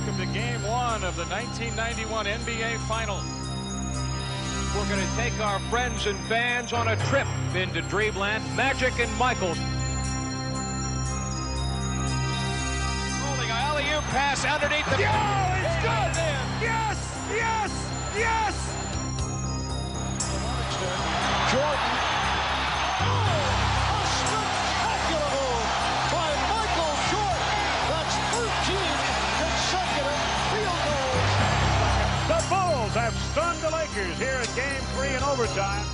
welcome to Game 1 of the 1991 NBA Finals. We're going to take our friends and fans on a trip into Dreamland. Magic and Michael. Rolling alley-oop pass underneath the... Oh, it's good! Yes! Yes! Yes! Jordan. Oh, a spectacular move by Michael Jordan. That's 13 consecutive field goals. The Bulls have stunned the Lakers here in Game 3 in overtime.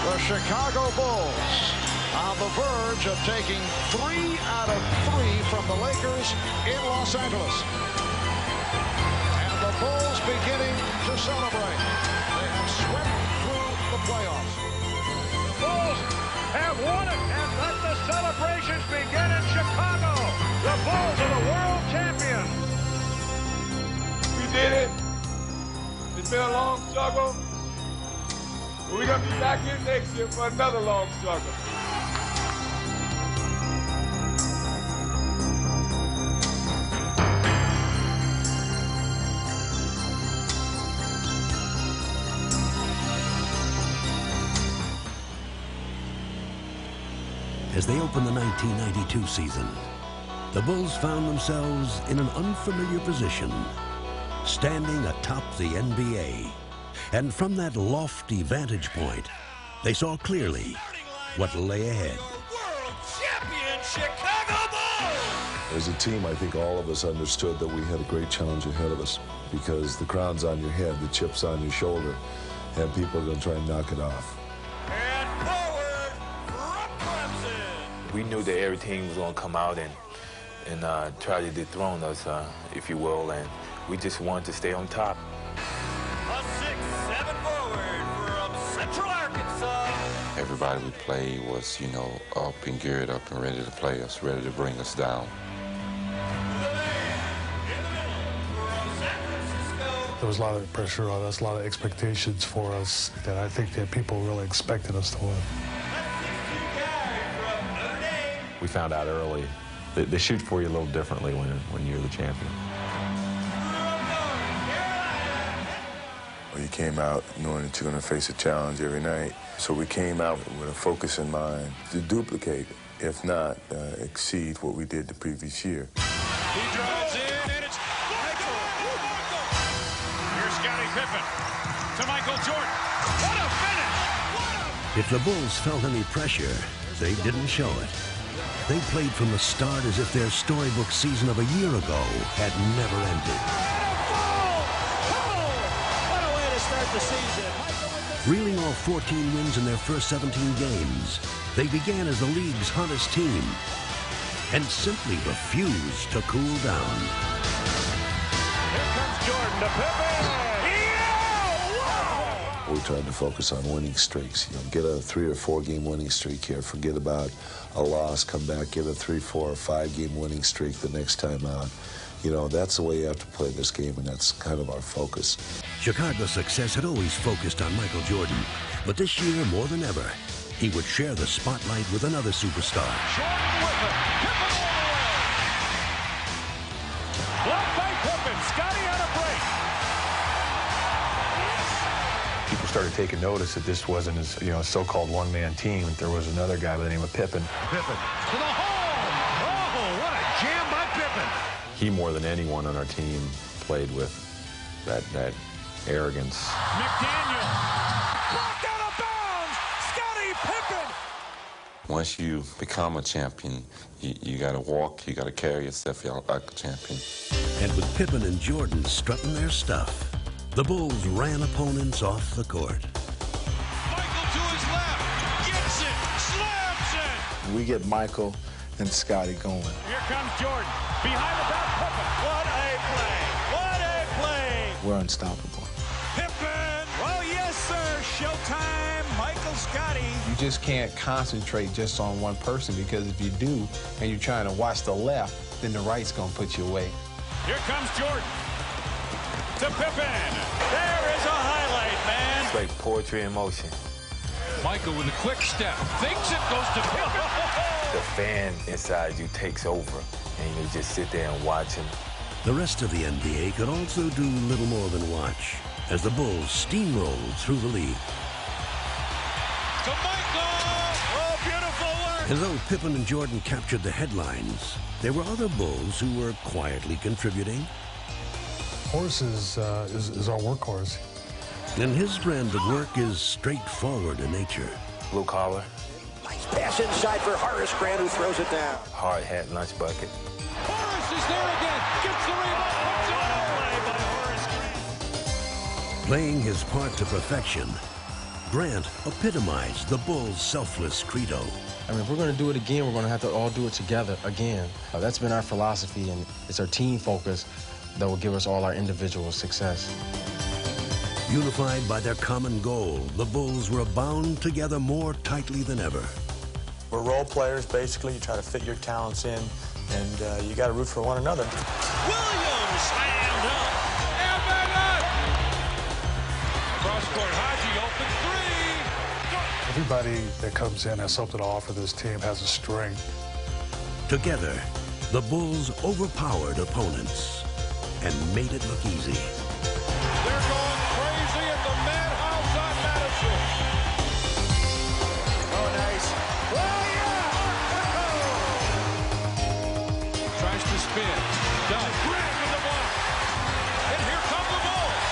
The Chicago Bulls on the verge of taking 3 out of 3 from the Lakers in Los Angeles. And the Bulls beginning to celebrate. They have swept through the playoffs. The Bulls have won it, and let the celebrations begin in Chicago. The Bulls are the world champions. We did it. It's been a long struggle. We're going to be back here next year for another long struggle. As they opened the 1992 season, the Bulls found themselves in an unfamiliar position, standing atop the NBA. And from that lofty vantage point, they saw clearly what lay ahead. World champion Chicago Bulls! As a team, I think all of us understood that we had a great challenge ahead of us because the crown's on your head, the chip's on your shoulder, and people are going to try and knock it off. And forward from Clemson! We knew that every team was going to come out and try to dethrone us, if you will, and we just wanted to stay on top. A 6'7" forward from Central Arkansas. Everybody we played was, you know, up and geared up and ready to play us, ready to bring us down. There was a lot of pressure on us, a lot of expectations for us that I think that people really expected us to win. We found out early that they shoot for you a little differently when you're the champion. You came out knowing that you're going to face a challenge every night. So we came out with a focus in mind to duplicate, if not exceed what we did the previous year. He drives in, and it's Michael! Here's Scottie Pippen to Michael Jordan. What a finish! If the Bulls felt any pressure, they didn't show it. They played from the start as if their storybook season of a year ago had never ended. The season. Reeling off 14 wins in their first 17 games, they began as the league's hottest team and simply refused to cool down. Here comes Jordan to Pippen. We tried to focus on winning streaks. You know, get a 3 or 4 game winning streak here. Forget about a loss. Come back, get a 3, 4, or 5 game winning streak the next time out. You know, that's the way you have to play this game, and that's kind of our focus. Chicago's success had always focused on Michael Jordan, but this year, more than ever, he would share the spotlight with another superstar. Jordan with it. Pippen all the way. Blocked by Pippen. Scottie on a break. People started taking notice that this wasn't a so-called one-man team. There was another guy by the name of Pippen. Pippen to the hole. Oh, what a jam by Pippen. He, more than anyone on our team, played with that arrogance. McDaniel. Blocked out of bounds. Scottie Pippen. Once you become a champion, you got to walk, you got to carry yourself like a champion. And with Pippen and Jordan strutting their stuff, the Bulls ran opponents off the court. Michael to his left. Gets it. Slams it. We get Michael and Scottie going. Here comes Jordan. Behind the back, Pippen. What a play. What a play. We're unstoppable. Pippen. Oh, yes, sir. Showtime. Michael Scottie. You just can't concentrate just on one person, because if you do and you're trying to watch the left, then the right's going to put you away. Here comes Jordan. To Pippen. There is a highlight, man. It's like poetry in motion. Michael with a quick step. Thinks it goes to Pippen. The fan inside you takes over, and you just sit there and watch him. The rest of the NBA could also do little more than watch as the Bulls steamrolled through the league. To Michael! Oh, beautiful work! And though Pippen and Jordan captured the headlines, there were other Bulls who were quietly contributing. Horace is our workhorse. And his brand of work is straightforward in nature. Blue collar. Nice pass inside for Horace Grant, who throws it down. Hard hat, lunch bucket. Horace is there again. Gets the rebound. Puts it away by Horace Grant. Playing his part to perfection, Grant epitomized the Bulls' selfless credo. I mean, if we're going to do it again, we're going to have to all do it together again. That's been our philosophy, and it's our team focus that will give us all our individual success. Unified by their common goal, the Bulls were bound together more tightly than ever. We're role players, basically. You try to fit your talents in, and you got to root for one another. Williams slammed up. And back cross-court, Haji, open three. Everybody that comes in has something to offer this team, has a strength. Together, the Bulls overpowered opponents and made it look easy. They're going crazy at the Madhouse on Madison. Oh, nice. Oh, yeah! Tries to spin. Does. Grant with the block. And here come the Bulls.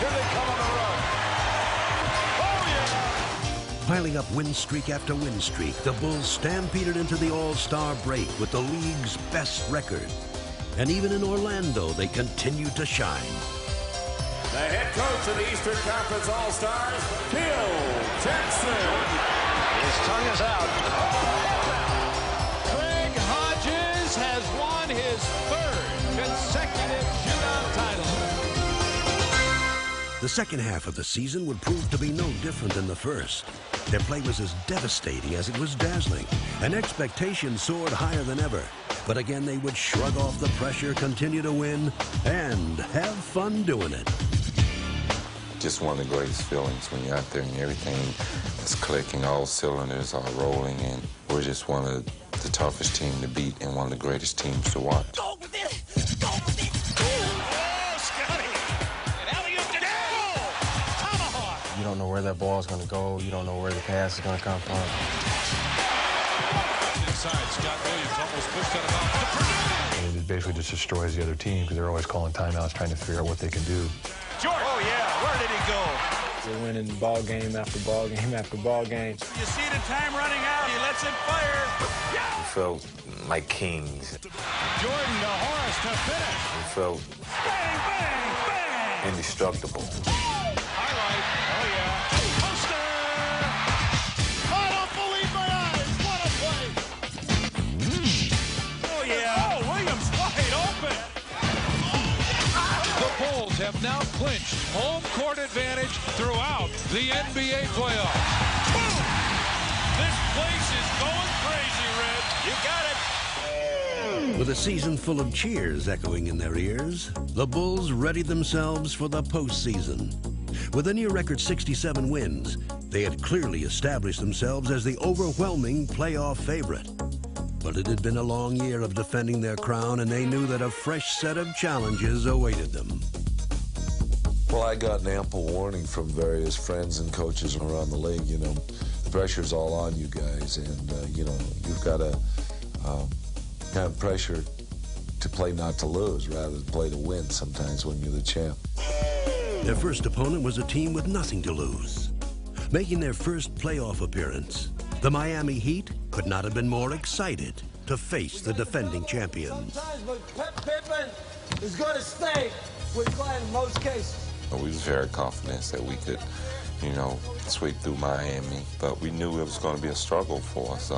Here they come on the run. Oh, yeah! Piling up win streak after win streak, the Bulls stampeded into the All-Star break with the league's best record. And even in Orlando, they continued to shine. The head coach of the Eastern Conference All-Stars, Phil Jackson. His tongue is out. Craig Hodges has won his third consecutive shootout title. The second half of the season would prove to be no different than the first. Their play was as devastating as it was dazzling, and expectations soared higher than ever. But again, they would shrug off the pressure, continue to win, and have fun doing it. Just one of the greatest feelings when you're out there and everything is clicking, all cylinders are rolling, and we're just one of the toughest teams to beat and one of the greatest teams to watch. Go with it! Go with it! Oh, Scotty! And alley-oop to Tomahawk! You don't know where that ball is going to go. You don't know where the pass is going to come from. Inside, Scott Williams almost pushed that about. And it basically just destroys the other team because they're always calling timeouts, trying to figure out what they can do. Jordan! Oh, yeah. Where did he go? We're winning ball game after ball game after ball game. You see the time running out. He lets it fire. Yeah! We felt like kings. Jordan to Horace to finish. We felt Bang, bang, bang! indestructible. Highlight. Oh, yeah. Poster! I don't believe my eyes. What a play. Oh, yeah. Oh, Williams wide open. The Bulls have now clinched home court advantage throughout the NBA playoffs. Boom! This place is going crazy, Red. You got it. With a season full of cheers echoing in their ears, the Bulls readied themselves for the postseason. With a near-record 67 wins, they had clearly established themselves as the overwhelming playoff favorite. But it had been a long year of defending their crown, and they knew that a fresh set of challenges awaited them. Well, I got an ample warning from various friends and coaches around the league. You know, the pressure's all on you guys, and you know, you've got to have pressure to play not to lose rather than play to win sometimes when you're the champ. Their first opponent was a team with nothing to lose. Making their first playoff appearance, the Miami Heat could not have been more excited to face the defending champions. Sometimes, but Pippen is going to stay with Glenn in most cases. We was very confident that we could, you know, sweep through Miami, but we knew it was going to be a struggle for us.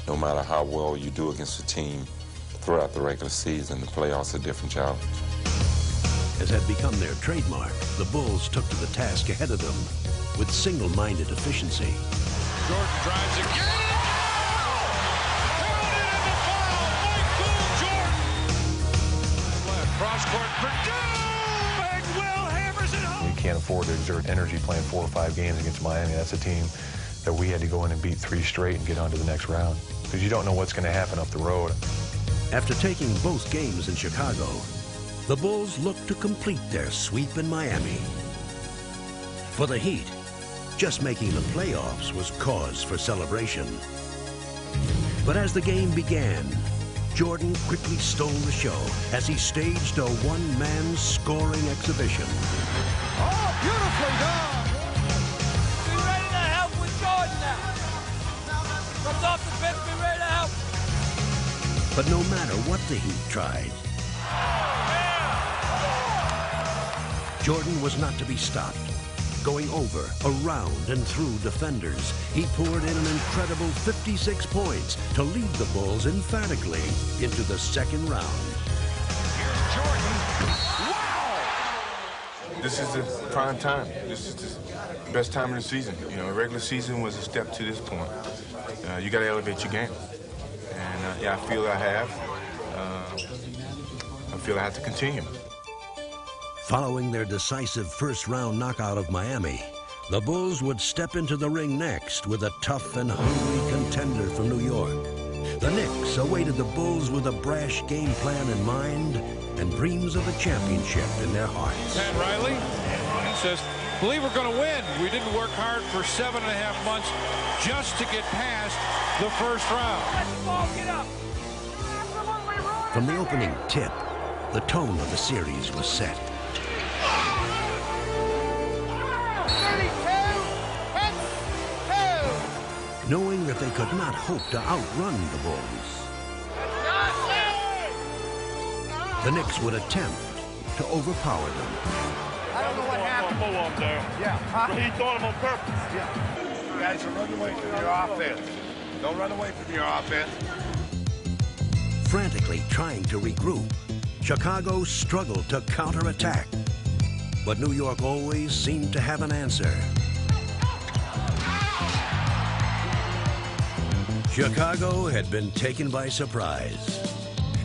No matter how well you do against a team throughout the regular season, the playoffs are a different challenge. As had become their trademark, the Bulls took to the task ahead of them with single-minded efficiency. Jordan drives again. Cross-court, Purdue, and Will hammers it home. can't afford to exert energy playing 4 or 5 games against Miami. That's a team that we had to go in and beat 3 straight and get on to the next round, because you don't know what's going to happen up the road. After taking both games in Chicago, the Bulls looked to complete their sweep in Miami. For the Heat, just making the playoffs was cause for celebration. But as the game began, Jordan quickly stole the show as he staged a one-man scoring exhibition. Oh, beautifully done! Be ready to help with Jordan now. Comes off the bench, be ready to help. But no matter what the Heat tried, Jordan was not to be stopped. Going over, around, and through defenders, he poured in an incredible 56 points to lead the Bulls emphatically into the second round. Here's Jordan. Wow! This is the prime time. This is the best time of the season. You know, regular season was a step to this point. You got to elevate your game. And yeah, I feel I have. I feel I have to continue. Following their decisive first-round knockout of Miami, the Bulls would step into the ring next with a tough and hungry contender from New York. The Knicks awaited the Bulls with a brash game plan in mind and dreams of a championship in their hearts. Pat Riley says, believe we're going to win. We didn't work hard for 7.5 months just to get past the first round. From the opening tip, the tone of the series was set. Knowing that they could not hope to outrun the Bulls, the Knicks would attempt to overpower them. I don't know what happened. Pull up there. Yeah. He thought him on purpose. Yeah. You guys should run away from your offense. Don't run away from your offense. Frantically trying to regroup, Chicago struggled to counterattack. But New York always seemed to have an answer. Chicago had been taken by surprise.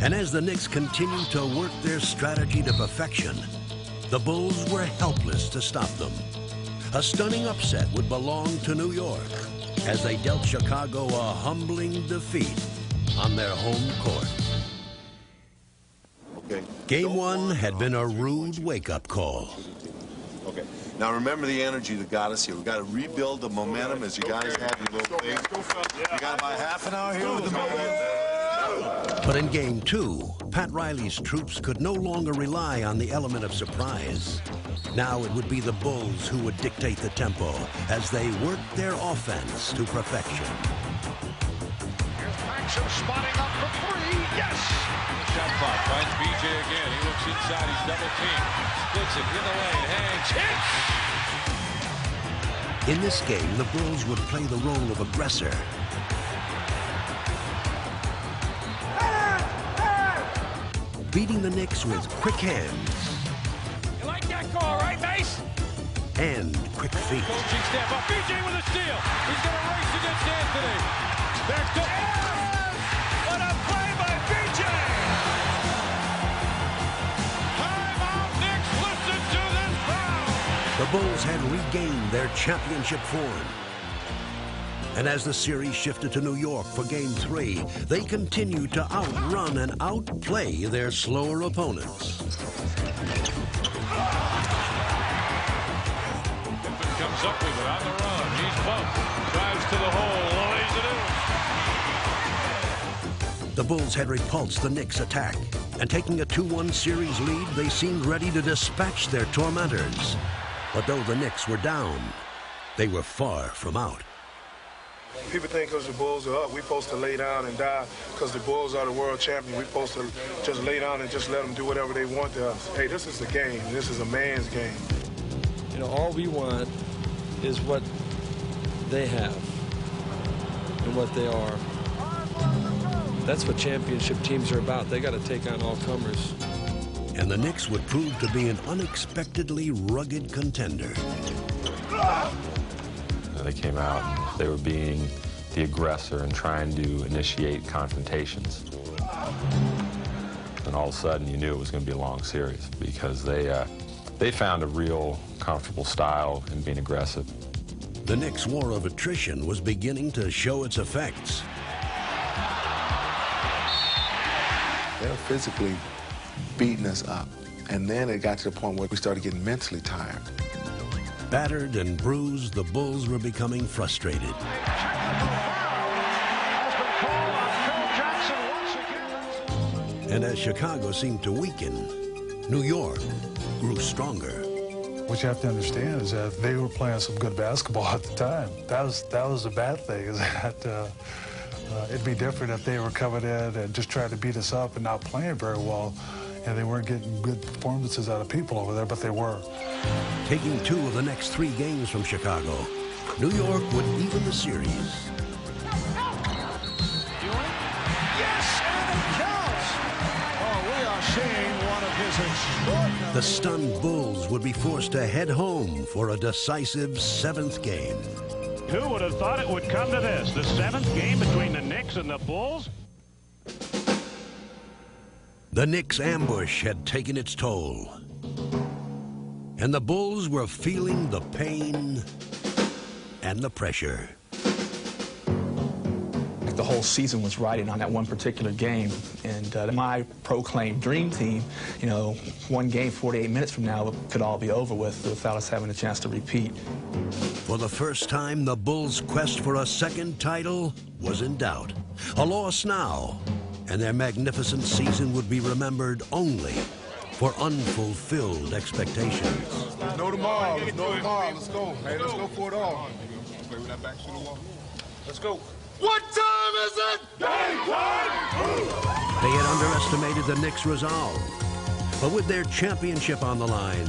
And as the Knicks continued to work their strategy to perfection, the Bulls were helpless to stop them. A stunning upset would belong to New York as they dealt Chicago a humbling defeat on their home court. Okay. Game one had been a rude wake-up call. Okay. Now remember the energy that got us here. We got to rebuild the momentum as you guys have your little thing. You got about half an hour here with the momentum. But in game two, Pat Riley's troops could no longer rely on the element of surprise. Now it would be the Bulls who would dictate the tempo as they worked their offense to perfection. Here's Paxson spotting up for three. Yes! Shot clock finds BJ again. He looks inside. He's double teamed. Splits it in the lane. Hangs. Hits! In this game, the Bulls would play the role of aggressor. Beating the Knicks with quick hands. You like that call, right, Mace? And quick feet. Coaching step up. BJ with a steal. He's going to race against Anthony. Back to what a play by BJ! Timeout, Knicks. Listen to this crowd. The Bulls had regained their championship form. And as the series shifted to New York for Game 3, they continued to outrun and outplay their slower opponents. Comes up with it on the run. He's bumped. Drives to the hole. Lays it in. The Bulls had repulsed the Knicks' attack, and taking a 2-1 series lead, they seemed ready to dispatch their tormentors. But though the Knicks were down, they were far from out. People think because the Bulls are up, we're supposed to lay down and die because the Bulls are the world champion. We're supposed to just lay down and just let them do whatever they want to us. Hey, this is a game. This is a man's game. You know, all we want is what they have and what they are. That's what championship teams are about. They got to take on all comers. And the Knicks would prove to be an unexpectedly rugged contender. They came out and they were being the aggressor and trying to initiate confrontations. And all of a sudden, you knew it was going to be a long series because they They found a real comfortable style in being aggressive. The Knicks' war of attrition was beginning to show its effects. They were physically beating us up. And then it got to the point where we started getting mentally tired. Battered and bruised, the Bulls were becoming frustrated. And as Chicago seemed to weaken, New York grew stronger. What you have to understand is that they were playing some good basketball at the time. That was the bad thing, is that it'd be different if they were coming in and just trying to beat us up and not playing very well, and they weren't getting good performances out of people over there, but they were. Taking 2 of the next 3 games from Chicago, New York would even the series. Yes, and it counts. Oh, we are seeing one of his extraordinary... The stunned Bulls would be forced to head home for a decisive 7th game. Who would have thought it would come to this? The 7th game between the Knicks and the Bulls? The Knicks' ambush had taken its toll. And the Bulls were feeling the pain and the pressure. The whole season was riding on that one particular game. And my proclaimed dream team, you know, one game, 48 minutes from now, could all be over with without us having a chance to repeat. For the first time, the Bulls' quest for a second title was in doubt. A loss now, and their magnificent season would be remembered only for unfulfilled expectations. No tomorrow. Let's go tomorrow. Let's go. Hey, let's go for it all. Play with that back to the wall. Let's go. What time is it? Game time! They had underestimated the Knicks' resolve. But with their championship on the line,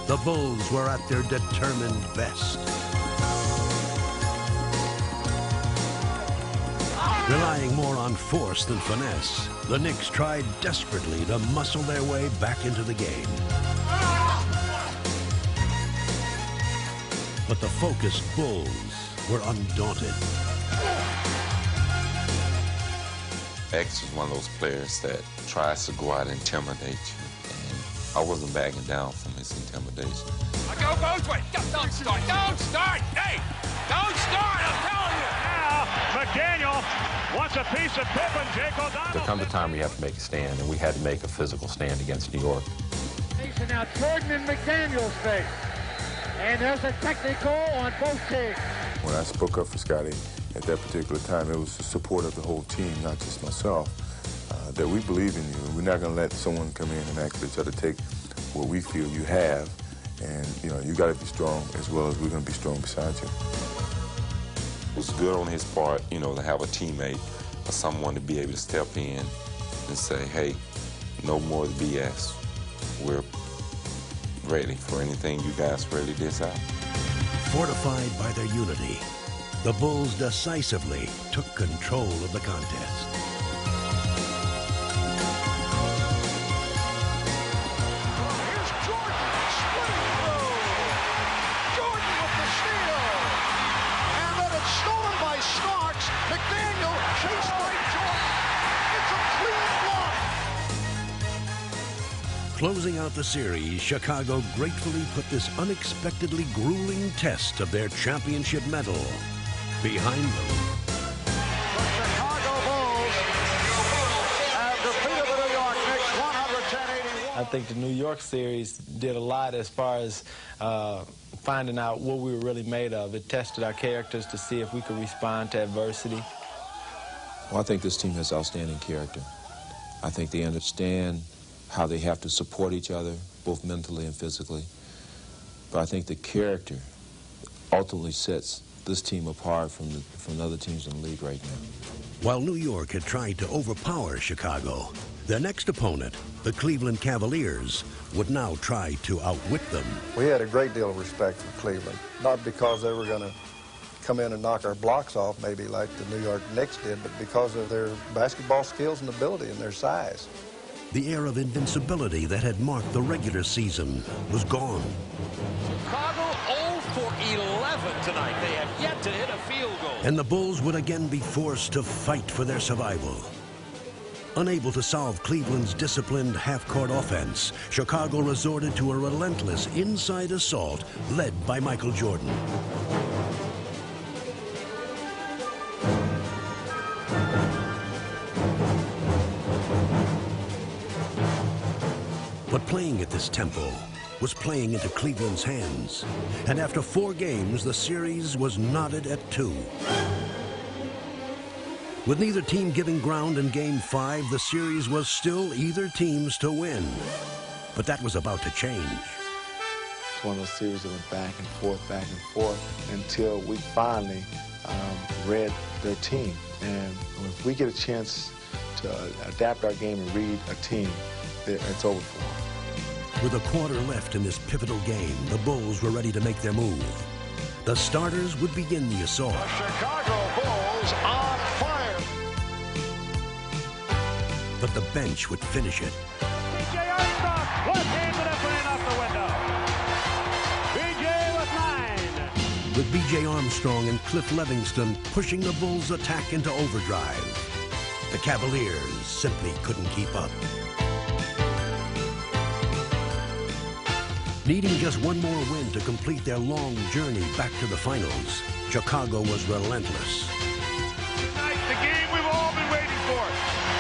the Bulls were at their determined best. Relying more on force than finesse, the Knicks tried desperately to muscle their way back into the game. But the focused Bulls were undaunted. X is one of those players that tries to go out and intimidate you. And I wasn't backing down from his intimidation. Go both ways. Don't start. Don't start. Hey, don't start. I'm telling you. Now, McDaniel wants a piece of Pippen. Jake O'Donnell. There comes a time where you have to make a stand, and we had to make a physical stand against New York. Now Jordan and McDaniel's face. And there's a technical on both teams. When I spoke up for Scotty at that particular time, it was the support of the whole team, not just myself, that we believe in you. We're not going to let someone come in and actually try to take what we feel you have. And, you know, you got to be strong as well as we're going to be strong beside you. It was good on his part, you know, to have a teammate or someone to be able to step in and say, hey, no more BS. We're ready for anything you guys ready to decide. Fortified by their unity, the Bulls decisively took control of the contest. Here's Jordan, splitting through. Jordan with the steal. And then it's stolen by Starks. McDaniel chased by Jordan. It's a clean block. Closing out the series, Chicago gratefully put this unexpectedly grueling test of their championship medal behind them. The Chicago Bulls have defeated the New York Knicks 110-81. I think the New York series did a lot as far as finding out what we were really made of. It tested our characters to see if we could respond to adversity. Well, I think this team has outstanding character. I think they understand how they have to support each other, both mentally and physically. But I think the character ultimately sets this team apart from the other teams in the league right now. While New York had tried to overpower Chicago, their next opponent, the Cleveland Cavaliers, would now try to outwit them. We had a great deal of respect for Cleveland, not because they were going to come in and knock our blocks off, maybe like the New York Knicks did, but because of their basketball skills and ability and their size. The air of invincibility that had marked the regular season was gone. Chicago 0 for 11 tonight. They have yet to hit a field goal. And the Bulls would again be forced to fight for their survival. Unable to solve Cleveland's disciplined half-court offense, Chicago resorted to a relentless inside assault led by Michael Jordan. But playing at this tempo was playing into Cleveland's hands. And after 4 games, the series was knotted at 2. With neither team giving ground in Game 5, the series was still either team's to win. But that was about to change. It's one of those series that went back and forth until we finally read their team. And if we get a chance to adapt our game and read a team, it's over for them. With a quarter left in this pivotal game, the Bulls were ready to make their move. The starters would begin the assault. The Chicago Bulls on fire. But the bench would finish it. B.J. Armstrong, left-handed up and off the window. B.J. with 9. With B.J. Armstrong and Cliff Livingston pushing the Bulls' attack into overdrive. The Cavaliers simply couldn't keep up. Needing just one more win to complete their long journey back to the finals, Chicago was relentless. Tonight, the game we've all been waiting for.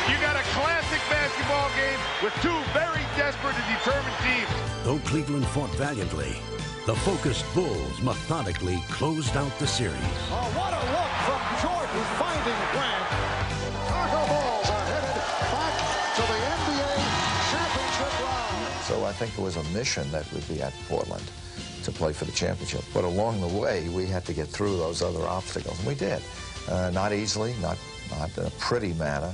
You got a classic basketball game with 2 very desperate and determined teams. Though Cleveland fought valiantly, the focused Bulls methodically closed out the series. Oh, what a look from Jordan finding Grant. Chicago Bulls are headed back to the NBA championship round. So I think it was a mission that we'd be at Portland to play for the championship. But along the way, we had to get through those other obstacles, and we did. Not easily, not in a pretty manner,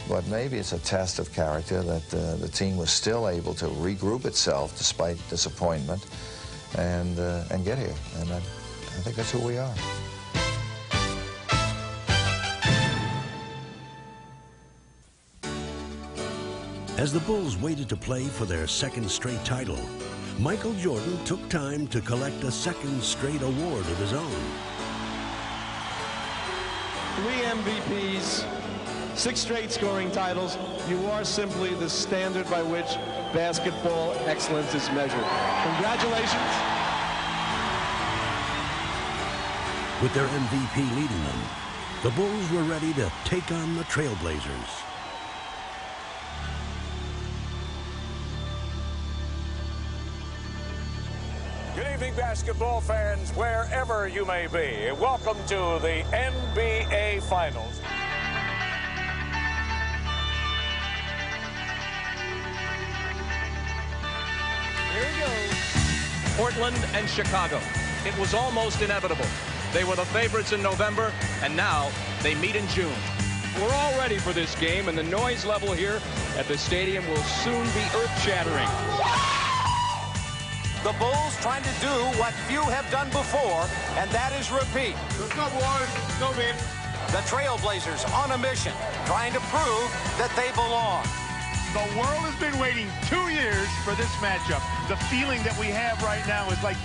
but maybe it's a test of character that the team was still able to regroup itself despite disappointment and get here. And I think that's who we are. As the Bulls waited to play for their second straight title, Michael Jordan took time to collect a second straight award of his own. 3 MVPs, 6 straight scoring titles. You are simply the standard by which basketball excellence is measured. Congratulations. With their MVP leading them, the Bulls were ready to take on the Trailblazers. Good evening, basketball fans, wherever you may be. Welcome to the NBA Finals. Here we go. Portland and Chicago. It was almost inevitable. They were the favorites in November, and now they meet in June. We're all ready for this game, and the noise level here at the stadium will soon be earth-shattering. The Bulls trying to do what few have done before, and that is repeat. Let's go, boys. Go, man. The Trailblazers on a mission, trying to prove that they belong. The world has been waiting 2 years for this matchup. The feeling that we have right now is like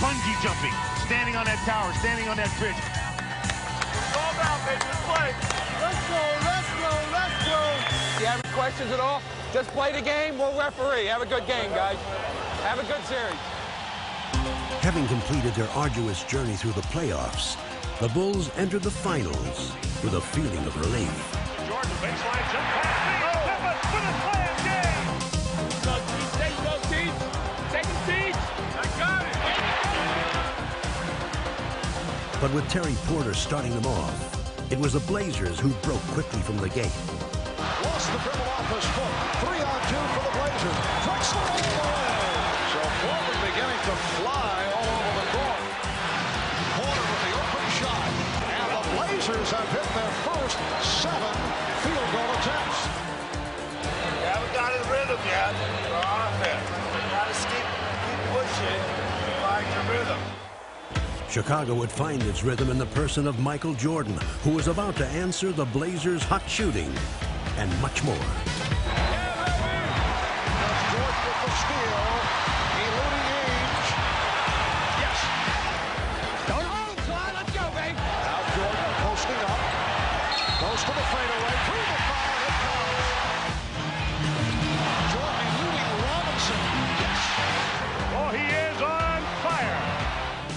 bungee jumping, standing on that tower, standing on that bridge. It's all out, baby. Let's play. Let's go, let's go, let's go. Do you have any questions at all? Just play the game, we'll referee. Have a good game, guys. Have a good series. Having completed their arduous journey through the playoffs, the Bulls entered the finals with a feeling of relief. Jordan baseline jump pass. Pippen for the slam game. Go, Teach. Take a seat. I got it. But with Terry Porter starting them off, it was the Blazers who broke quickly from the gate. Lost the dribble off his foot. 3-on-2 for the Blazers. Drexler all the way. So Portland beginning to fly all over the court. Porter with the open shot. And the Blazers have hit their first 7 field goal attempts. You haven't got his rhythm yet. For offense. You gotta keep pushing. Find your rhythm. Chicago would find its rhythm in the person of Michael Jordan, who was about to answer the Blazers' hot shooting and much more. Jordan with the steal. Eluding Ainge. Yes. Don't hold, Clyde. Let's go, babe. Now Jordan posting up. Goes to the fadeaway. Through the foul. Hit foul.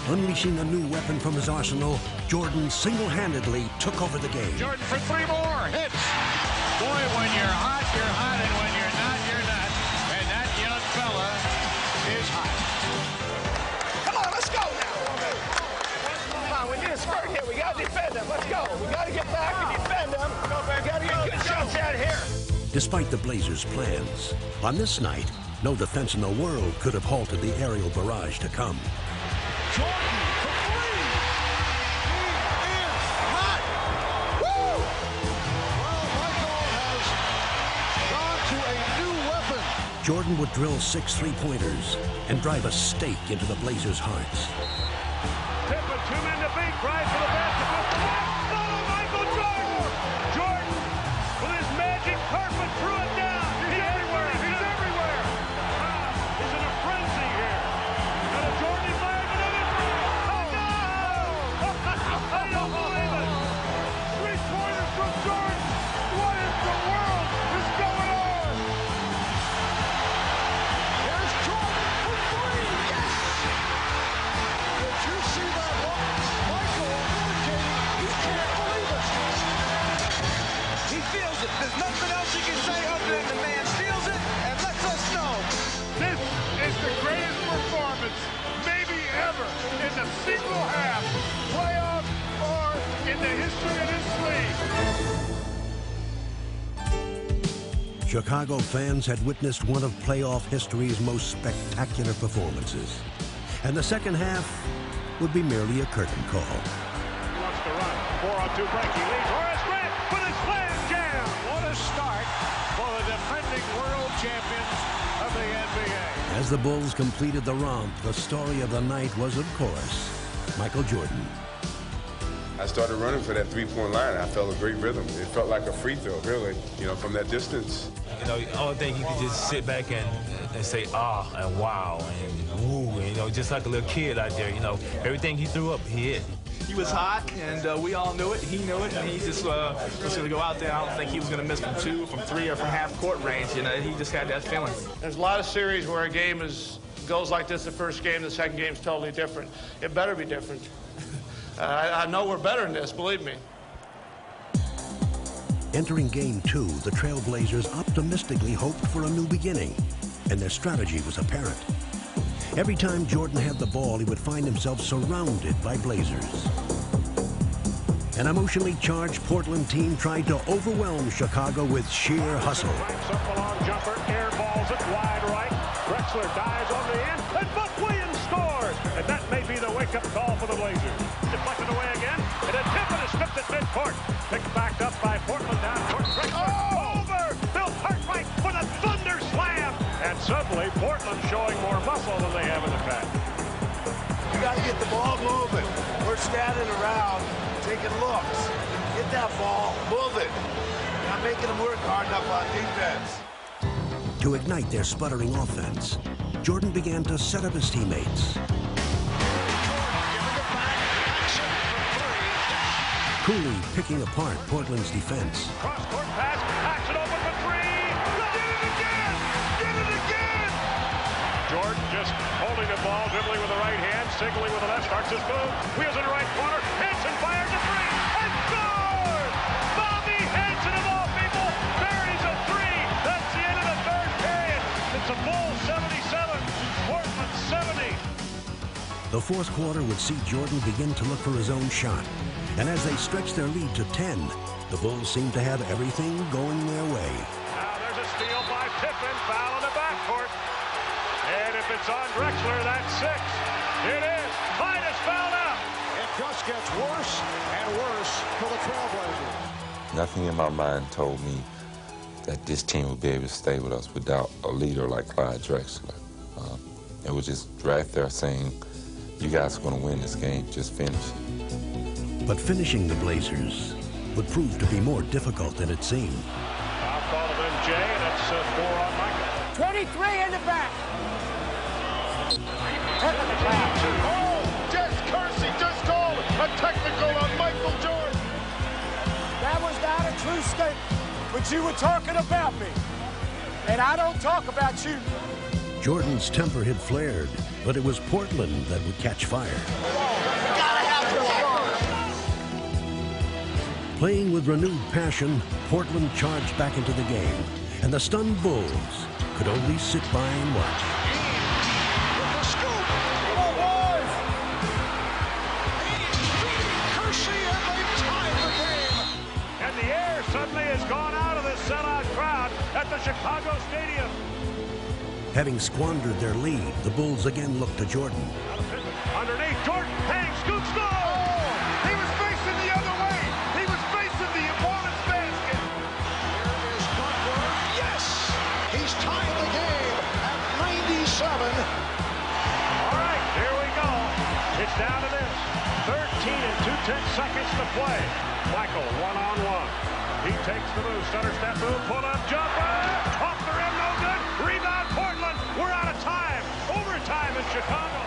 Unleashing a new weapon from his arsenal, Jordan single-handedly took over the game. Jordan for 3 more hits. Boy, when you're hot, and when you're not, you're not. And that young fella is hot. Come on, let's go now. Come on, we need a spurt here. We got to defend them. Let's go. We got to get back and defend them. We got to get good shots out here. Despite the Blazers' plans, on this night, no defense in the world could have halted the aerial barrage to come. Jordan for 3. He is hot. Woo! Well, Michael has gone to a new weapon. Jordan would drill 6 3-pointers and drive a stake into the Blazers' hearts. Tip with 2 men to beat. Drive for the basket. Oh, Michael Jordan! Jordan with his magic carpet threw it down. He's everywhere. He's everywhere. He's in a frenzy here. Got a Jordan flag. Another three. Oh, no! I don't believe it. 3-pointers from Jordan. What in the world is going on? There's Jordan for 3. Yes! Did you see that look? Michael indicating he can't believe it. He feels it. There's nothing else he can say other than the man feels it and lets us know. This is the greatest performance, maybe ever, in the single half, playoff, or in the history of this league. Chicago fans had witnessed one of playoff history's most spectacular performances. And the second half would be merely a curtain call. He wants to run. 4-on-2 break. He leads Horace Grant with his slam jam. What a start for the defending world champions of the NBA. As the Bulls completed the romp, the story of the night was, of course, Michael Jordan. I started running for that 3-point line. I felt a great rhythm. It felt like a free throw, really, from that distance. The only thing you could just sit back and say, ah, and wow, and woo, and, just like a little kid out there, everything he threw up, he hit. He was hot, and we all knew it. He knew it, and he just going to go out there. I don't think he was going to miss from 2, from 3, or from half-court range. He just had that feeling. There's a lot of series where a game goes like this the first game, the second game's totally different. It better be different. I know we're better than this, believe me. Entering Game 2, the Trailblazers optimistically hoped for a new beginning, and their strategy was apparent. Every time Jordan had the ball, he would find himself surrounded by Blazers. An emotionally charged Portland team tried to overwhelm Chicago with sheer hustle. Up a long jumper, air balls it wide right. Drexler dives on the end, and Buck Williams scores. And that may be the wake-up call for the Blazers. Deflected away again, and a tip and a stripped at midcourt. Picked back up by Portland down court. Drexler over! Bill Cartwright with a thunder slam! And suddenly, Portland showing more muscle than they have in the past. You got to get the ball moving. We're standing around, taking looks. Get that ball, move it. Not making them work hard enough on defense. To ignite their sputtering offense, Jordan began to set up his teammates. Coolly picking apart Portland's defense. Cross-court pass, backs it open for 3. Did it again! Did it again! Jordan just holding the ball, dribbling with the right hand, signaling with the left, starts his move, wheels in the right corner, Hanson fires a 3, and scores! Bobby Hanson of all people buries a 3. That's the end of the third period. It's a Bulls 77, Portland 70. The fourth quarter would see Jordan begin to look for his own shot. And as they stretched their lead to 10, the Bulls seemed to have everything going their way. Now there's a steal by Pippen, foul in the backcourt. And if it's on Drexler, that's 6. It is. Minus fouled out. It just gets worse and worse for the Trailblazers. Nothing in my mind told me that this team would be able to stay with us without a leader like Clyde Drexler. It was just right there saying, you guys are going to win this game, just finish it. But finishing the Blazers would prove to be more difficult than it seemed. Foul call of MJ, and that's 4 on Michael. 23 in the back. Oh, Jess Kersey just called a technical on Michael Jordan. That was not a true statement, but you were talking about me, and I don't talk about you. Jordan's temper had flared, but it was Portland that would catch fire. Playing with renewed passion, Portland charged back into the game, and the stunned Bulls could only sit by and watch. And the air suddenly has gone out of the sellout crowd at the Chicago Stadium. Having squandered their lead, the Bulls again looked to Jordan. Underneath, Jordan, bang, scoop, score! Oh, he was facing the other way. He was facing the opponent's basket. Here is Butler. Yes! He's tied the game at 97. All right, here we go. It's down to this. 13 and 2/10 seconds to play. Michael, one-on-one. He takes the move, stutter step move, pull-up jumper. Off the rim, no good. Rebound, Portland. We're out of time. Overtime in Chicago.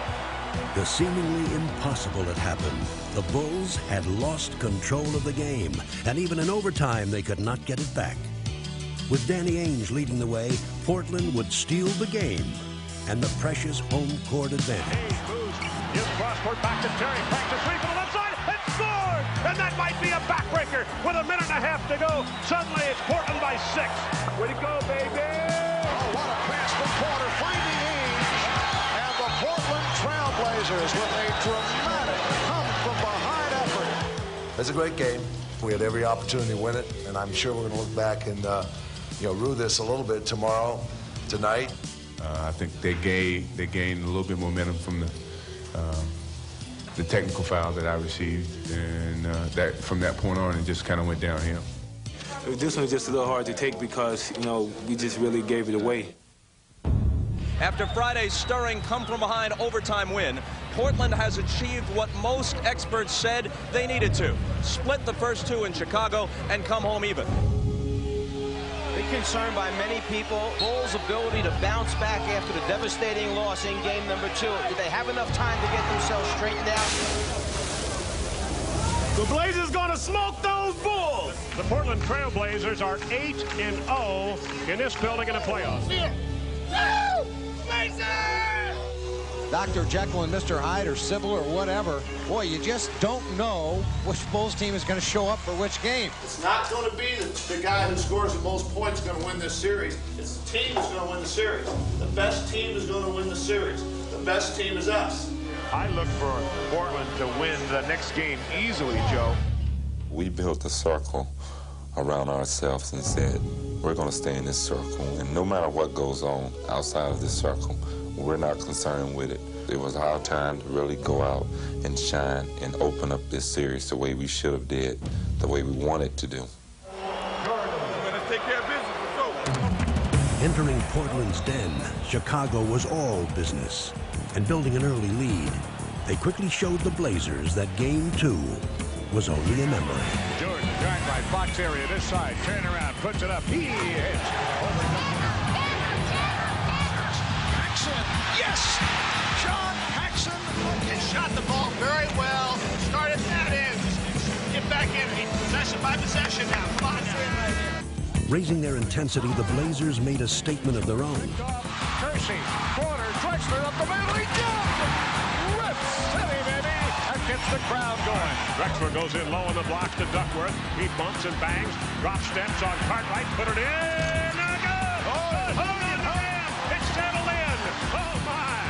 The seemingly impossible had happened. The Bulls had lost control of the game, and even in overtime, they could not get it back. With Danny Ainge leading the way, Portland would steal the game and the precious home court advantage. Ainge moves, gives crosscourt back to Terry. Back to three from the left side, and scored! And that might be a backbreaker with a minute and a half to go. Suddenly, it's Portland by 6. Way to go, baby! Oh, what a pass from Porter, finding Ainge. And the Portland Trailblazers with a dramatic come-from-behind effort. It's a great game. We had every opportunity to win it, and I'm sure we're going to look back and rue this a little bit tonight. I think they gained a little bit momentum from the technical foul that I received, and that from that point on, it just kind of went downhill. This one's just a little hard to take because, we just really gave it away. After Friday's stirring come-from-behind overtime win, Portland has achieved what most experts said they needed to. Split the first two in Chicago and come home even. Big concern by many people, Bulls' ability to bounce back after the devastating loss in game number 2. Did they have enough time to get themselves straightened out? The Blazers gonna smoke those Bulls! The Portland Trailblazers are 8-0 in this building in the playoffs. Dr. Jekyll and Mr. Hyde or Sybil or whatever, boy, you just don't know which Bulls team is going to show up for which game. It's not going to be the guy who scores the most points going to win this series. It's the team that's going to win the series. The best team is going to win the series. The best team is us. I look for Portland to win the next game easily, Joe. We built a circle around ourselves and said, we're going to stay in this circle, and no matter what goes on outside of this circle, we're not concerned with it. It was our time to really go out and shine and open up this series the way we should have did, the way we wanted to do. Entering Portland's den, Chicago was all business. And building an early lead, they quickly showed the Blazers that Game 2 was only a memory. Jordan, drive right, box area, this side, turn around, puts it up, he hits. Yes! John Paxson Shot the ball very well. Started that in. Get back in. Possession by possession now. Come on now. Raising their intensity, the Blazers made a statement of their own. Kersey, corner, Drexler up the middle. He jumped. Rip City, baby. That gets the crowd going. Drexler goes in low on the block to Duckworth. He bumps and bangs. Drop steps on Cartwright. Put it in. Not good. Oh, man. It's settled in. Oh, my.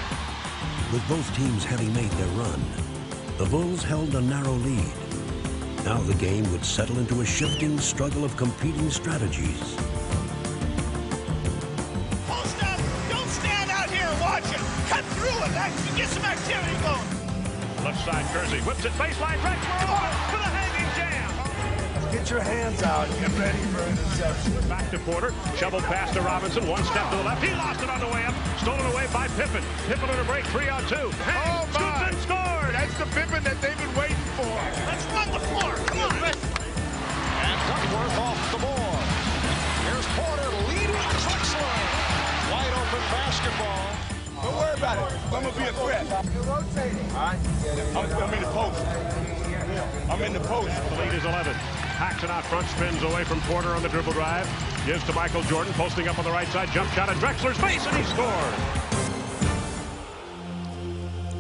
With both teams having made their run, the Bulls held a narrow lead. Now the game would settle into a shifting struggle of competing strategies. Post up. Don't stand out here and watch it. Cut through it. Get some activity going. Left side, Kersey whips it baseline. Drexler for the hanging jam. Get your hands out and get ready for an interception. Back to Porter. Shovel pass to Robinson. One step to the left. He lost it on the way up. Stolen away by Pippen. Pippen on a break. 3-on-2. Hey, scoops and scored. That's the Pippen that they've been waiting for. Let's run the floor. Come on. And Duckworth off the board. Here's Porter leading Drexler. Wide open basketball. Don't worry about it. I'm going to be a threat. You're rotating. All right. I'm in the post. I'm in the post. The lead is 11. Paxson out front, spins away from Porter on the dribble drive. Gives to Michael Jordan, posting up on the right side. Jump shot at Drexler's face, and he scored.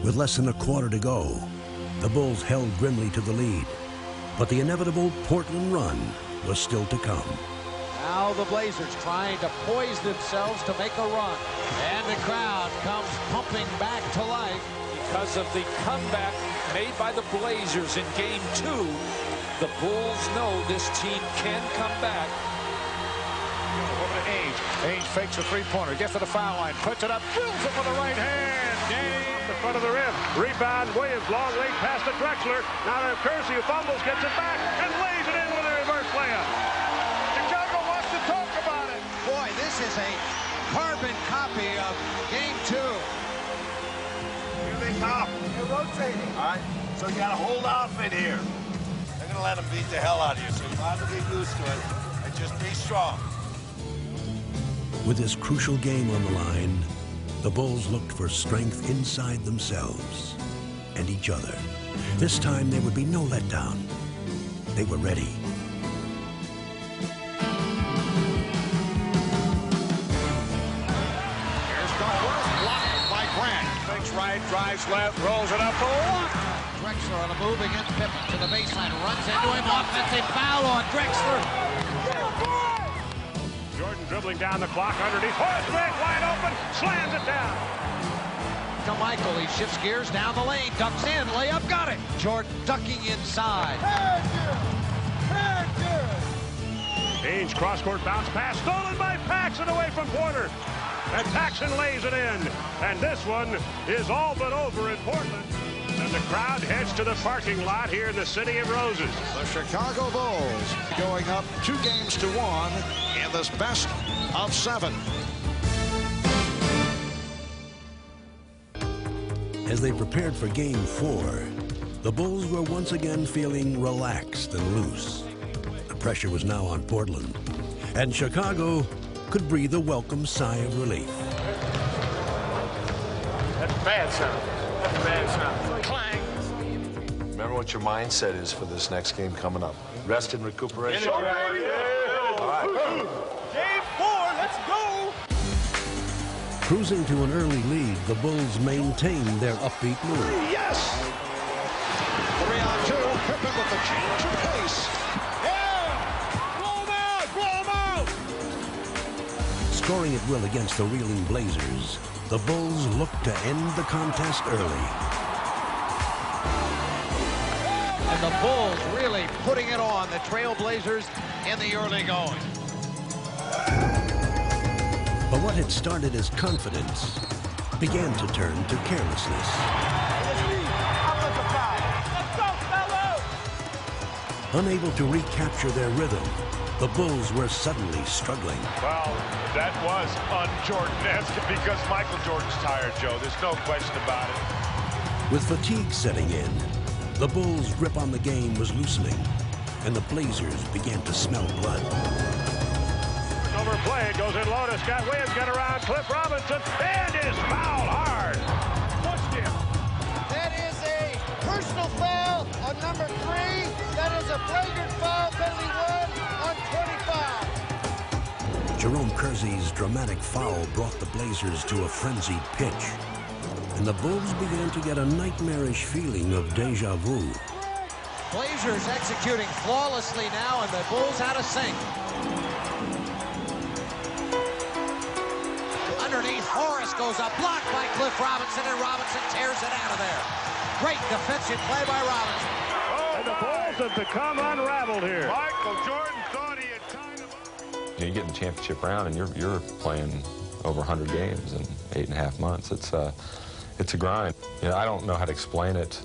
With less than a quarter to go, the Bulls held grimly to the lead, but the inevitable Portland run was still to come. Now the Blazers trying to poise themselves to make a run. And the crowd comes pumping back to life. Because of the comeback made by the Blazers in Game 2, the Bulls know this team can come back. Over to Ainge. Ainge fakes a three-pointer, gets to the foul line, puts it up, drills it with the right hand. Off the front of the rim. Rebound, Williams, long late pass to Drexler. Now to Kersey, who fumbles, gets it back, and lays it in with a reverse layup. Chicago wants to talk about it. Boy, this is a carbon copy of Game 2. Here they come. They're rotating. All right, so you got a whole outfit here. They're going to let them beat the hell out of you, so you have to get used to it and just be strong. With this crucial game on the line, the Bulls looked for strength inside themselves and each other. This time there would be no letdown. They were ready. Here's Duckworth, blocked by Grant. Fakes right, drives left, rolls it up for one. Drexler on a move against Pippen to the baseline, runs into him, offensive foul on Drexler. Jordan dribbling down the clock underneath. Horace Grant wide open, slams it down. To Michael, he shifts gears down the lane, ducks in, layup, got it. Jordan ducking inside. Ainge cross-court bounce pass, stolen by Paxson away from Porter. And Paxson lays it in. And this one is all but over in Portland. And the crowd heads to the parking lot here in the City of Roses. The Chicago Bulls going up 2-1 in this best of 7. As they prepared for Game 4, the Bulls were once again feeling relaxed and loose. The pressure was now on Portland, and Chicago could breathe a welcome sigh of relief. That's bad sound. That's bad sound. Clang. Remember what your mindset is for this next game coming up. Rest and recuperation. All right. Game 4, let's go. Cruising to an early lead, the Bulls maintained their upbeat mood. Yes! 3-on-2, Pippen with the change of pace. Yeah! Blow him out! Blow him out! Scoring at will against the reeling Blazers, the Bulls looked to end the contest early. And the Bulls really putting it on the Trailblazers in the early going. But what had started as confidence began to turn to carelessness. Unable to recapture their rhythm, the Bulls were suddenly struggling. Well, that was un-Jordan-esque because Michael Jordan's tired, Joe. There's no question about it. With fatigue setting in, the Bulls' grip on the game was loosening, and the Blazers began to smell blood. Overplayed, goes in low to Scott Williams, got around Cliff Robinson, and is fouled hard. Pushed him. That is a personal foul on number 3. That is a flagrant foul, penalty 1 on 25. Jerome Kersey's dramatic foul brought the Blazers to a frenzied pitch, and the Bulls began to get a nightmarish feeling of deja vu. Blazers executing flawlessly now, and the Bulls out of sync. Underneath, Horace goes up, blocked by Cliff Robinson, and Robinson tears it out of there. Great defensive play by Robinson. And the Bulls have become unraveled here. Michael Jordan thought he had tied him up. You get in the championship round and you're playing over 100 games in 8.5 months. It's a grind. You know, I don't know how to explain it.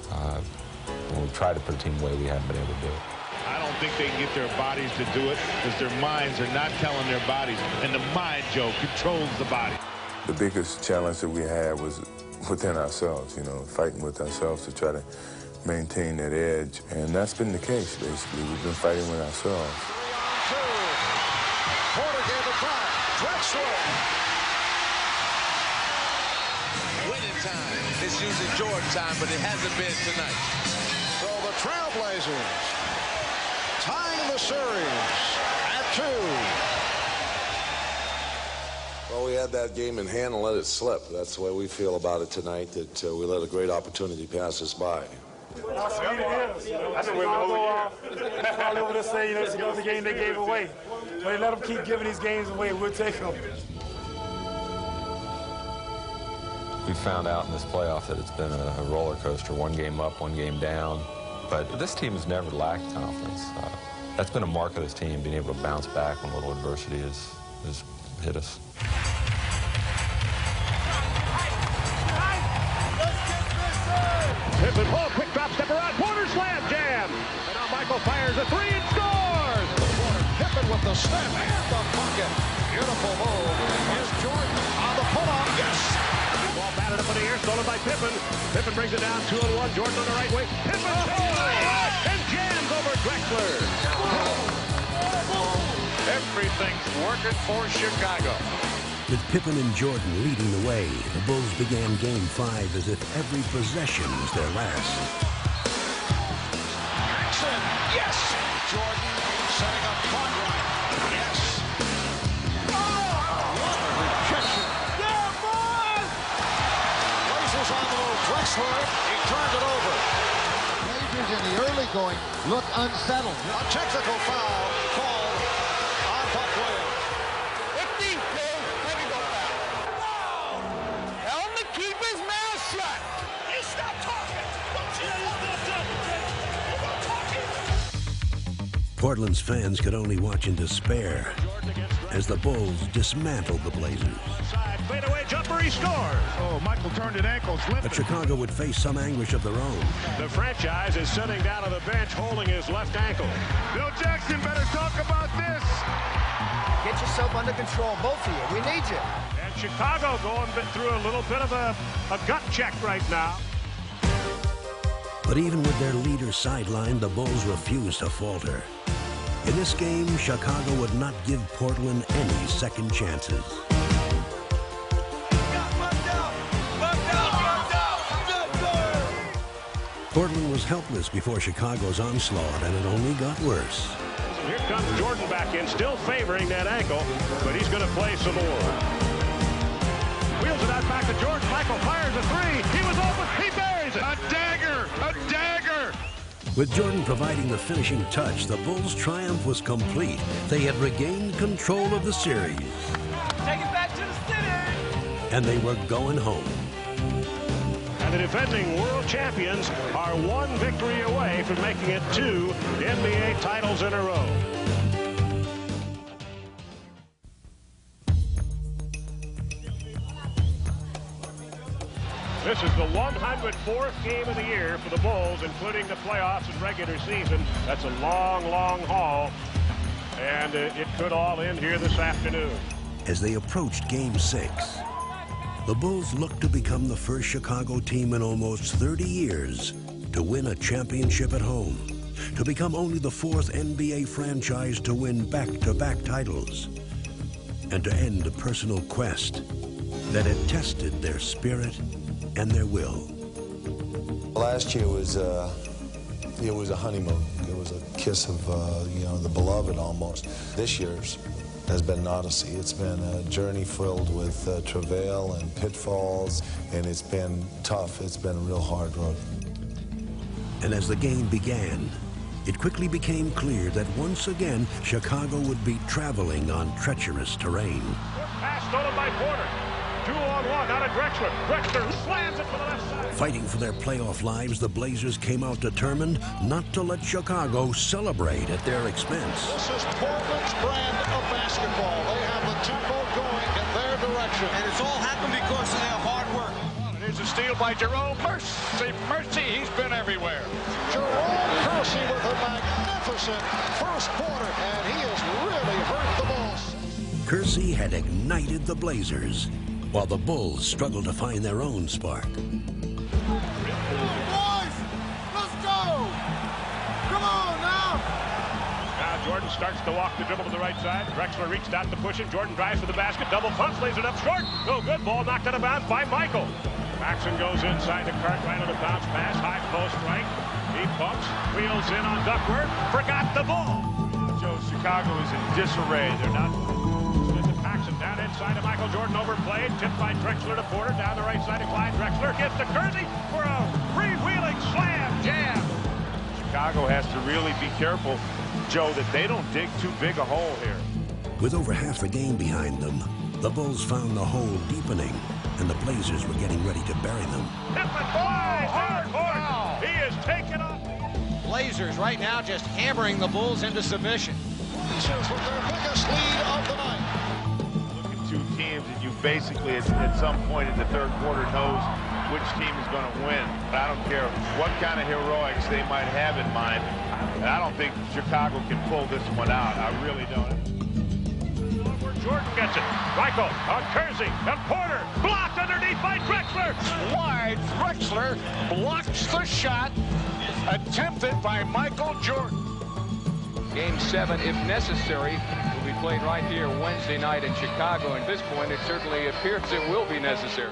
When we try to put a team away, we haven't been able to do it. I don't think they can get their bodies to do it because their minds are not telling their bodies. And the mind, Joe, controls the body. The biggest challenge that we had was within ourselves, you know, fighting with ourselves to try to maintain that edge. And that's been the case, basically. We've been fighting with ourselves. 3-on-2. Porter gave it back. Drexler. Winning time. It's usually Jordan time, but it hasn't been tonight. So the Trailblazers tying the series at 2. Well, we had that game in hand and let it slip. That's the way we feel about it tonight, that we let a great opportunity pass us by. How sweet it is. I've been waiting the whole year. All over this say, it's another game they gave away. But they let them keep giving these games away. We'll take them. We found out in this playoff that it's been a roller coaster, one game up, one game down. But this team has never lacked confidence. That's been a mark of this team, being able to bounce back when a little adversity has hit us. Pippen, quick drop step around, Porter slam jam. And now Michael fires a three and scores. Pippen with the step and the bucket. Beautiful move. Here's Jordan on the pull-up. Yes. Ball batted up in the air, stolen by Pippen. Pippen brings it down 2-on-1. Jordan on the right wing. Pippen and jams over Drexler. Everything's working for Chicago. With Pippen and Jordan leading the way, the Bulls began Game 5 as if every possession was their last. Jackson, yes. Jordan setting up front right. Yes. Oh, what a rejection. Yeah, boy! Blazers on the move. Drexler, he turned it over. Blazers in the early going look unsettled. A technical foul called on Buck Williams. Keep his mouth shut. He stopped talking. Portland's fans could only watch in despair as the Bulls dismantled the Blazers. Fadeaway jumper, he scores. Oh, Michael turned an ankle, slipped. But Chicago would face some anguish of their own. The franchise is sitting down on the bench holding his left ankle. Bill Jackson better talk about this. Get yourself under control, both of you. We need you. And Chicago going through a little bit of a gut check right now. But even with their leader sidelined, the Bulls refused to falter. In this game, Chicago would not give Portland any second chances. Portland was helpless before Chicago's onslaught, and it only got worse. Here comes Jordan back in, still favoring that ankle, but he's going to play some more. Wheels it out back to Jordan. Michael fires a three. He was open. He buries it. A dagger! A dagger! With Jordan providing the finishing touch, the Bulls' triumph was complete. They had regained control of the series. Take it back to the city! And they were going home. And the defending world champions are one victory away from making it 2 NBA titles in a row. This is the 104th game of the year for the Bulls, including the playoffs and regular season. That's a long, long haul, and it could all end here this afternoon. As they approached Game 6, the Bulls looked to become the first Chicago team in almost 30 years to win a championship at home, to become only the 4th NBA franchise to win back-to-back titles, and to end a personal quest that had tested their spirit and their will. Last year was a honeymoon. It was a kiss of the beloved almost. This year's has been an odyssey. It's been a journey filled with travail and pitfalls, and it's been tough. It's been a real hard road. And as the game began, it quickly became clear that once again, Chicago would be traveling on treacherous terrain. Pass stolen by Porter. 2-on-1 out of Drexler. Drexler slams it to the left side. Fighting for their playoff lives, the Blazers came out determined not to let Chicago celebrate at their expense. This is Portland's brand of basketball. They have the tempo going in their direction. And it's all happened because of their hard work. Here's a steal by Jerome. Mercy, he's been everywhere. Jerome Kersey with a magnificent first quarter, and he has really hurt the Bulls. Kersey had ignited the Blazers, while the Bulls struggled to find their own spark. Boys, let's go! Come on now! Now Jordan starts to walk the dribble to the right side. Drexler reached out to push it. Jordan drives for the basket. Double pumps, lays it up short. No good. Ball knocked out of bounds by Michael. Paxson goes inside the Cartwright on a bounce pass. High post right. He pumps. Wheels in on Duckworth. Forgot the ball. Joe, Chicago is in disarray. They're not... Paxson down in Inside of Michael Jordan, overplayed, tipped by Drexler to Porter, down the right side of Clyde Drexler, gets to Kersey for a freewheeling slam jam. Chicago has to really be careful, Joe, that they don't dig too big a hole here. With over half the game behind them, the Bulls found the hole deepening, and the Blazers were getting ready to bury them. Hard foul. He is taken off. Blazers right now just hammering the Bulls into submission. Blazers with their biggest lead of the night. Look at two teams, and you basically, at some point in the third quarter, knows which team is going to win. I don't care what kind of heroics they might have in mind. And I don't think Chicago can pull this one out. I really don't. Jordan gets it. Michael on Kersey and Porter. Blocked underneath by Drexler. Clyde Drexler blocks the shot attempted by Michael Jordan. Game 7, if necessary, will be played right here Wednesday night in Chicago. At this point, it certainly appears it will be necessary.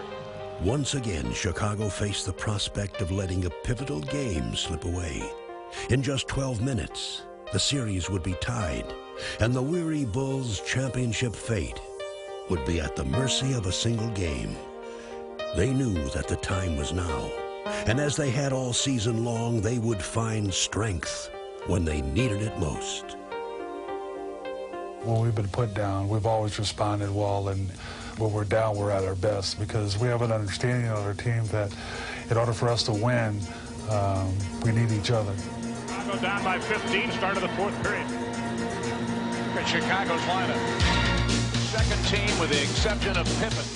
Once again, Chicago faced the prospect of letting a pivotal game slip away. In just 12 minutes, the series would be tied, and the weary Bulls' championship fate would be at the mercy of a single game. They knew that the time was now, and as they had all season long, they would find strength when they needed it most. When we've been put down, we've always responded well, and when we're down, we're at our best, because we have an understanding on our team that in order for us to win, we need each other. Chicago down by 15, start of the fourth period. Look at Chicago's lineup. Second team with the exception of Pippen.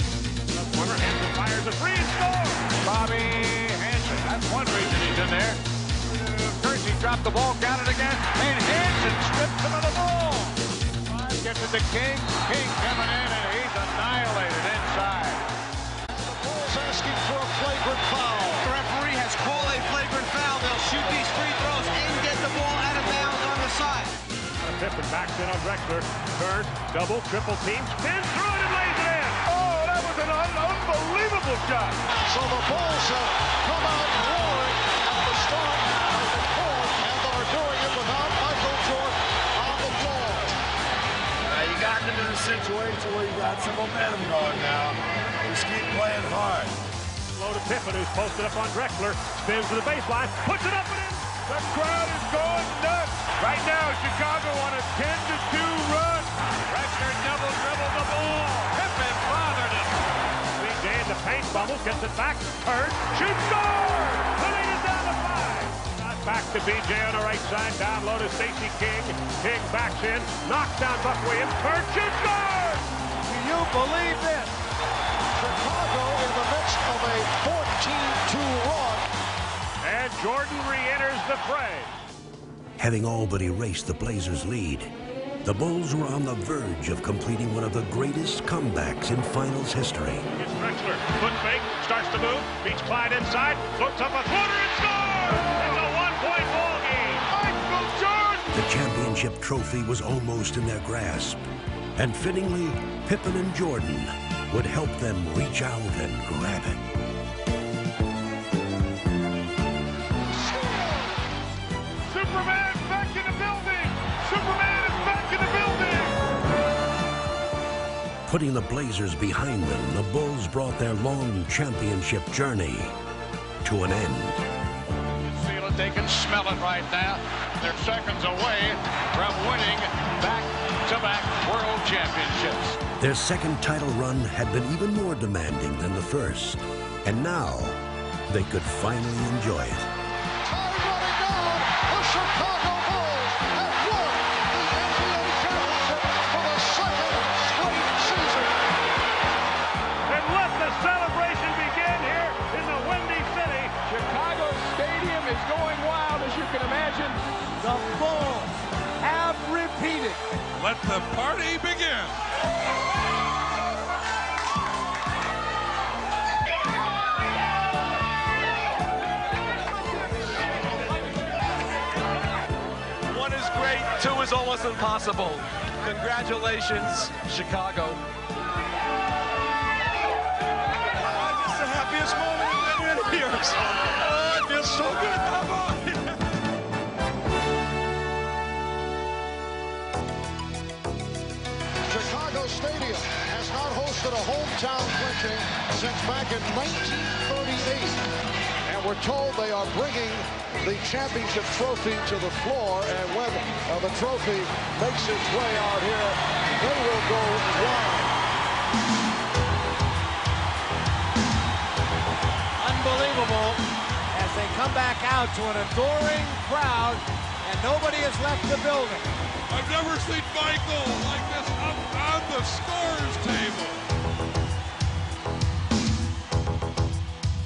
Corner, Hansen fires a three and scores. Bobby Hansen, that's one reason he's in there. Kersey dropped the ball, got it again, and Hansen strips him of the ball. Gets it to King. King coming in, and he's annihilated inside. The Bulls asking for a flagrant foul. The referee has called a flagrant foul. They'll shoot these free throws and get the ball out of bounds on the side. Pippen backs in on Drexler. Turn, double, triple team, spins through it and lays it in. Oh, that was an unbelievable shot. So the Bulls have come out roaring at the start of the fourth, and they're doing it without Michael Jordan on the floor. You got them in a situation where you got some momentum going now. Just keep playing hard. Low to Pippen, who's posted up on Drexler. Spins to the baseline, puts it up and in. The crowd is going nuts. Right now, Chicago on a 10-2 run. Drexler double dribbled the ball. Pippen bothered him. Big Day in the paint, bubbles, gets it back, turns, shoots, scores! The lead is down to 5. Back to BJ on the right side, down low to Stacey King. King backs in, knocks down Buck Williams, turns, shoots, scores! Do you believe this? Chicago in the midst of a 14-2 run. And Jordan re-enters the fray. Having all but erased the Blazers' lead, the Bulls were on the verge of completing one of the greatest comebacks in finals history. It's Drexler, foot fake, starts to move, beats Clyde inside, floats up a footer and scores! It's a one-point ball game. Michael Jordan! The championship trophy was almost in their grasp, and fittingly, Pippen and Jordan would help them reach out and grab it. Superman is back in the building! Superman is back in the building! Putting the Blazers behind them, the Bulls brought their long championship journey to an end. Feel it, they can smell it right now. They're seconds away from winning back-to-back world championships. Their second title run had been even more demanding than the first, and now they could finally enjoy it. The Chicago Bulls have won the NBA championship for the second straight season. And let the celebration begin here in the Windy City. Chicago Stadium is going wild, as you can imagine. The Bulls have repeated. Let the party begin. One is great, two is almost impossible. Congratulations, Chicago. It's the happiest moment in many years. Oh, it feels so good. Come on. Chicago Stadium has not hosted a hometown clinching since back in 1938. And we're told they are bringing the championship trophy to the floor. And when the trophy makes its way out here, they will go wild. Unbelievable as they come back out to an adoring crowd, and nobody has left the building. I've never seen Michael like this up on the scores table.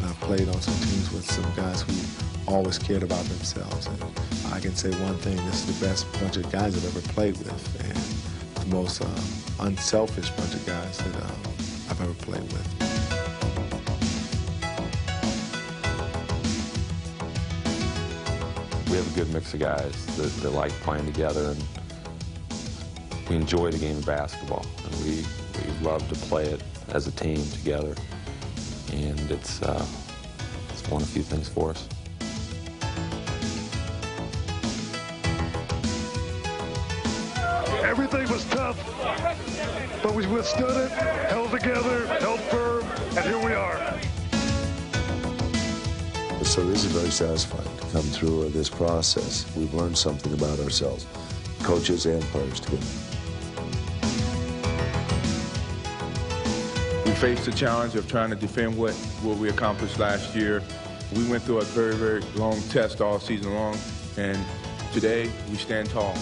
I've played on some teams with some guys who always cared about themselves. And I can say one thing, this is the best bunch of guys I've ever played with, and the most unselfish bunch of guys that I've ever played with. We have a good mix of guys that like playing together, and we enjoy the game of basketball, and we love to play it as a team together, and it's one of the few things for us. Everything was tough, but we withstood it, held together, held firm, and here we are. So this is very satisfying to come through this process. We've learned something about ourselves, coaches and players together. We faced the challenge of trying to defend what we accomplished last year. We went through a very, very long test all season long, and today we stand tall.